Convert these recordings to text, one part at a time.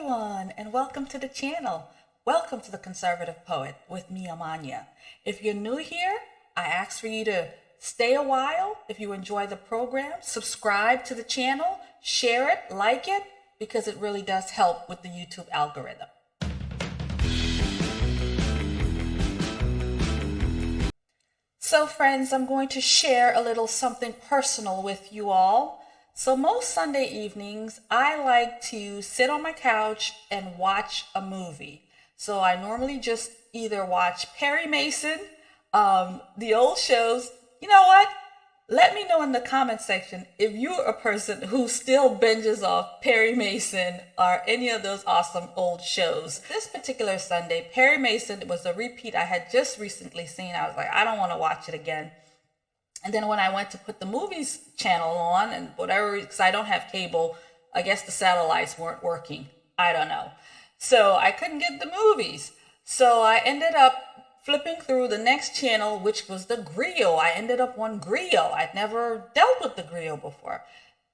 everyone, and welcome to the channel. Welcome to The Conservative Poet with me, Amanya. If you're new here, I ask for you to stay a while. If you enjoy the program, subscribe to the channel, share it, like it, because it really does help with the YouTube algorithm. So friends, I'm going to share a little something personal with you all. So most Sunday evenings, I like to sit on my couch and watch a movie. So I normally just either watch Perry Mason, the old shows. You know what? Let me know in the comment section if you're a person who still binges off Perry Mason or any of those awesome old shows. This particular Sunday, Perry Mason was a repeat I had just recently seen. I was like, I don't want to watch it again. And then when I went to put the movies channel on and whatever, because I don't have cable, I guess the satellites weren't working. I don't know. So I couldn't get the movies. So I ended up flipping through the next channel, which was the Grio. I ended up on Grio. I'd never dealt with the Grio before.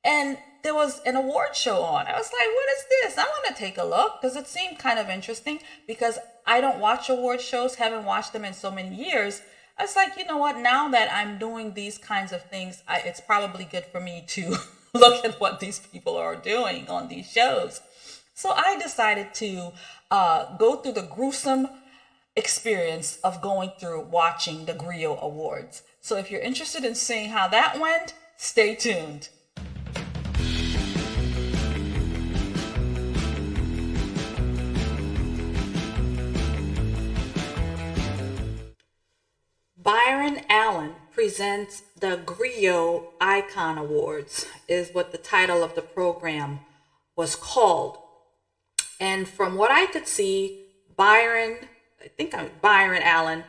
And there was an award show on. I was like, what is this? I want to take a look because it seemed kind of interesting because I don't watch award shows, haven't watched them in so many years. I was like, you know what, now that I'm doing these kinds of things, it's probably good for me to look at what these people are doing on these shows. So I decided to go through the gruesome experience of going through watching the Grio Awards. So if you're interested in seeing how that went, stay tuned. Byron Allen presents the Grio Icon Awards, is what the title of the program was called. And from what I could see, Byron Allen,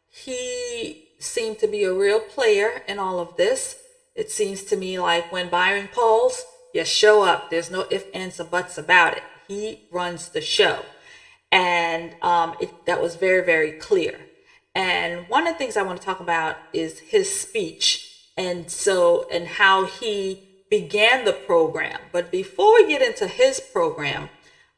he seemed to be a real player in all of this. It seems to me like when Byron calls, you show up. There's no ifs, ands, or buts about it. He runs the show. And that was very, very clear. And one of the things I want to talk about is his speech and how he began the program. But before we get into his program,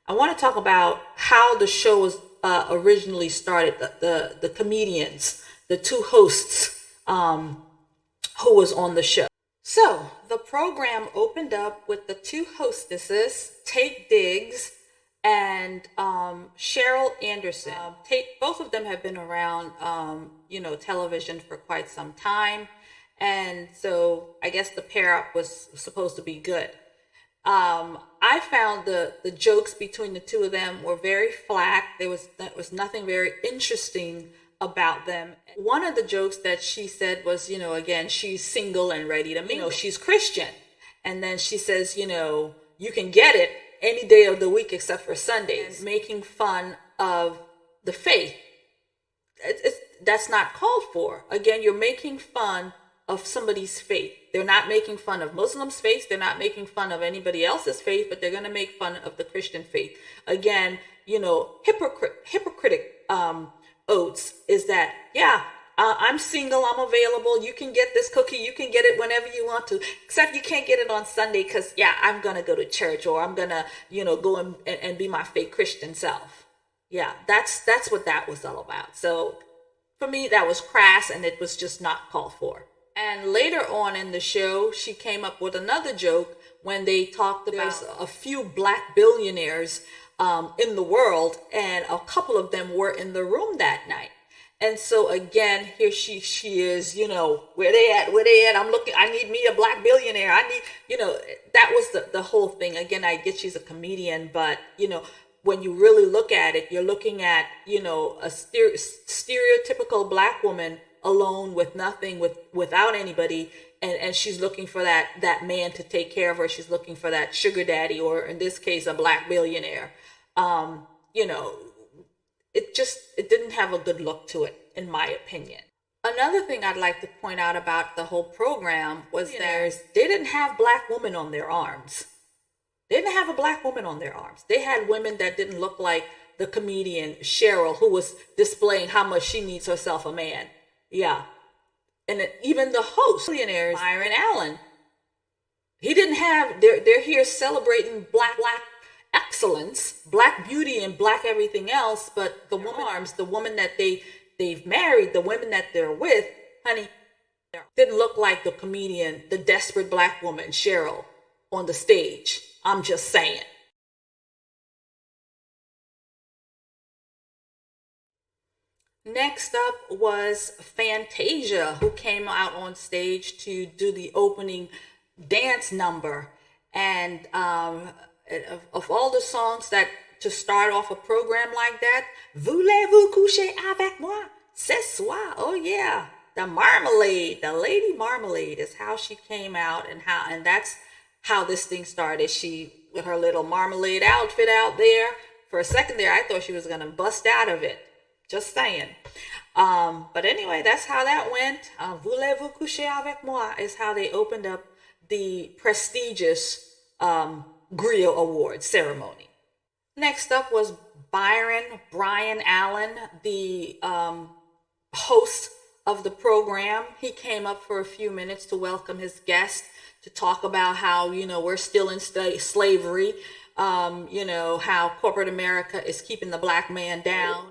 I want to talk about how the show was originally started. The comedians, the two hosts who was on the show. So the program opened up with the two hostesses, Taye Diggs and Sheryl Anderson. Both of them have been around, television for quite some time. And so I guess the pair up was supposed to be good. I found the jokes between the two of them were very flat. There was nothing very interesting about them. One of the jokes that she said was, again, she's single and ready to mingle. She's Christian. And then she says, you can get it any day of the week except for Sundays, making fun of the faith. That's not called for. Again, you're making fun of somebody's faith. They're not making fun of Muslims' faith. They're not making fun of anybody else's faith, but they're going to make fun of the Christian faith. Again, hypocritic oaths is that, I'm single, I'm available, you can get this cookie, you can get it whenever you want to, except you can't get it on Sunday because, I'm going to go to church or I'm going to, go and be my fake Christian self. Yeah, that's what that was all about. So for me, that was crass and it was just not called for. And later on in the show, she came up with another joke when they talked about a few black billionaires in the world, and a couple of them were in the room that night. And so again, here she is, where they at? I need me a black billionaire. That was the whole thing. Again, I get she's a comedian, but, when you really look at it, you're looking at, a stereotypical black woman alone with nothing, without anybody. And she's looking for that man to take care of her. She's looking for that sugar daddy, or in this case, a black billionaire. It didn't have a good look to it, in my opinion. Another thing I'd like to point out about the whole program was they didn't have black women on their arms. They didn't have a black woman on their arms. They had women that didn't look like the comedian Sheryl, who was displaying how much she needs herself a man. Yeah. And even the host, billionaires, Byron Allen, he didn't have, they're here celebrating black excellence, black beauty and black everything else, but the woman that they've married, the women that they're with, honey, didn't look like the comedian, the desperate black woman, Sheryl, on the stage. I'm just saying. Next up was Fantasia, who came out on stage to do the opening dance number. And of all the songs that to start off a program like that, Voulez-vous coucher avec moi ce soir? Oh yeah, the Marmalade, the Lady Marmalade is how she came out, and that's how this thing started. She with her little marmalade outfit out there. For a second there, I thought she was gonna bust out of it. Just saying. But anyway, that's how that went. Voulez-vous coucher avec moi is how they opened up the prestigious Grio Award ceremony. Next up was Brian Allen, the host of the program. He came up for a few minutes to welcome his guest, to talk about how, we're still in slavery, how corporate America is keeping the black man down.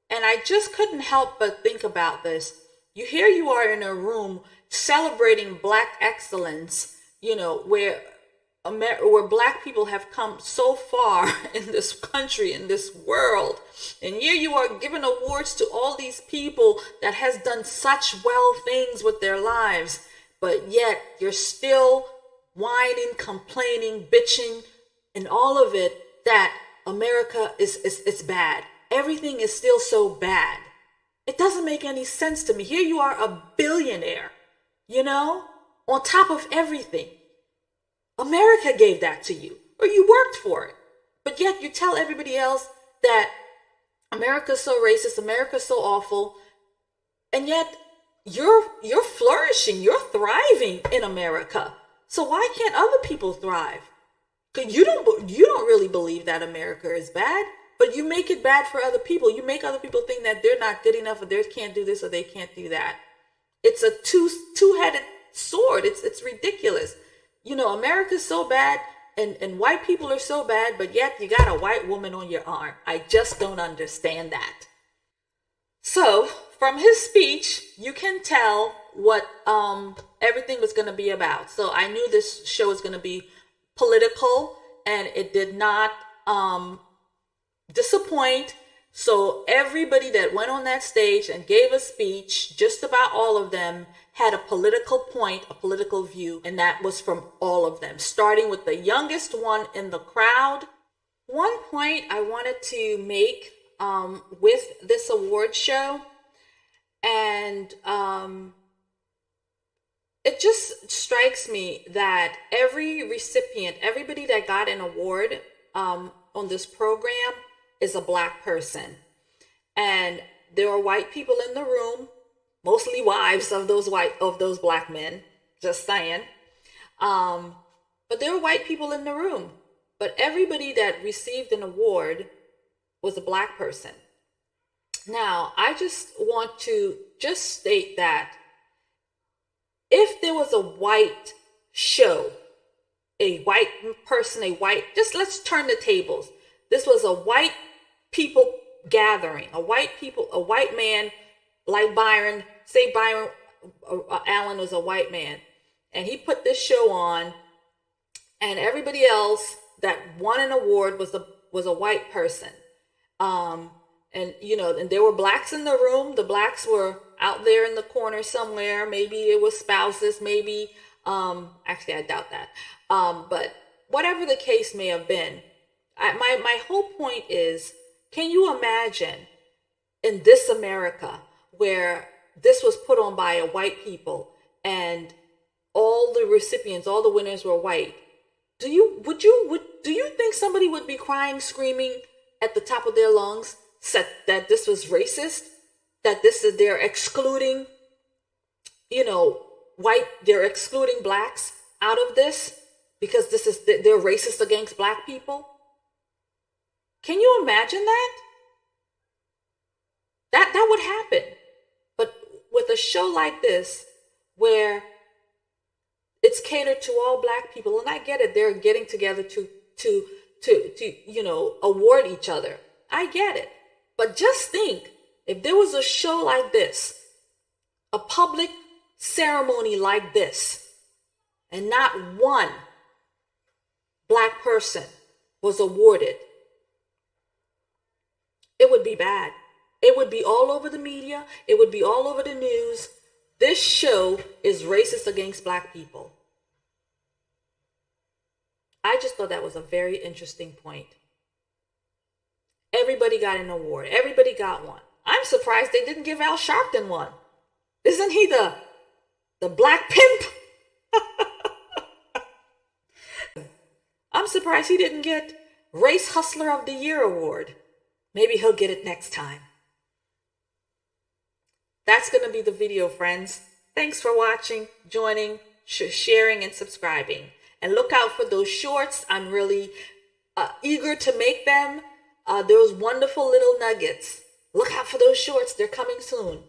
And I just couldn't help but think about this. Here you are in a room celebrating black excellence, where black people have come so far in this country, in this world. And here you are giving awards to all these people that has done such well things with their lives. But yet you're still whining, complaining, bitching, and all of it that America is bad. Everything is still so bad. It doesn't make any sense to me. Here you are, a billionaire, on top of everything. America gave that to you, or you worked for it. But yet you tell everybody else that America's so racist, America's so awful, and yet you're flourishing, you're thriving in America. So why can't other people thrive? Because you don't really believe that America is bad. But you make it bad for other people. You make other people think that they're not good enough, or they can't do this, or they can't do that. It's a two-headed sword. It's ridiculous. America's so bad, and white people are so bad, but yet you got a white woman on your arm. I just don't understand that. So from his speech, you can tell what everything was going to be about. So I knew this show was going to be political, and it did not disappoint. So everybody that went on that stage and gave a speech, just about all of them had a political point, a political view, and that was from all of them, starting with the youngest one in the crowd. One point I wanted to make with this award show, and it just strikes me that every recipient, everybody that got an award on this program is a black person. And there are white people in the room, mostly wives of those black men, just saying. But there were white people in the room. But everybody that received an award was a black person. Now, I just want to state that if there was a white show, a white person, let's turn the tables. This was a white people gathering, a white man like Byron, say Byron Allen was a white man, and he put this show on, and everybody else that won an award was a white person. And there were blacks in the room. The blacks were out there in the corner somewhere. Maybe it was spouses, maybe, actually I doubt that. But whatever the case may have been, my whole point is, can you imagine in this America where this was put on by a white people and all the recipients, all the winners were white? Do you think somebody would be crying, screaming at the top of their lungs that this was racist? That they're excluding, they're excluding blacks out of this because they're racist against black people? Can you imagine that? That would happen. But with a show like this, where it's catered to all black people, and I get it, they're getting together to award each other. I get it. But just think, if there was a show like this, a public ceremony like this, and not one Black person was awarded, it would be bad. It would be all over the media. It would be all over the news. This show is racist against Black people. I just thought that was a very interesting point. Everybody got an award. Everybody got one. I'm surprised they didn't give Al Sharpton one. Isn't he the Black pimp? I'm surprised he didn't get Race Hustler of the Year award. Maybe he'll get it next time. That's going to be the video, friends. Thanks for watching, joining, sharing, and subscribing. And look out for those shorts. I'm really eager to make them. Those wonderful little nuggets. Look out for those shorts. They're coming soon.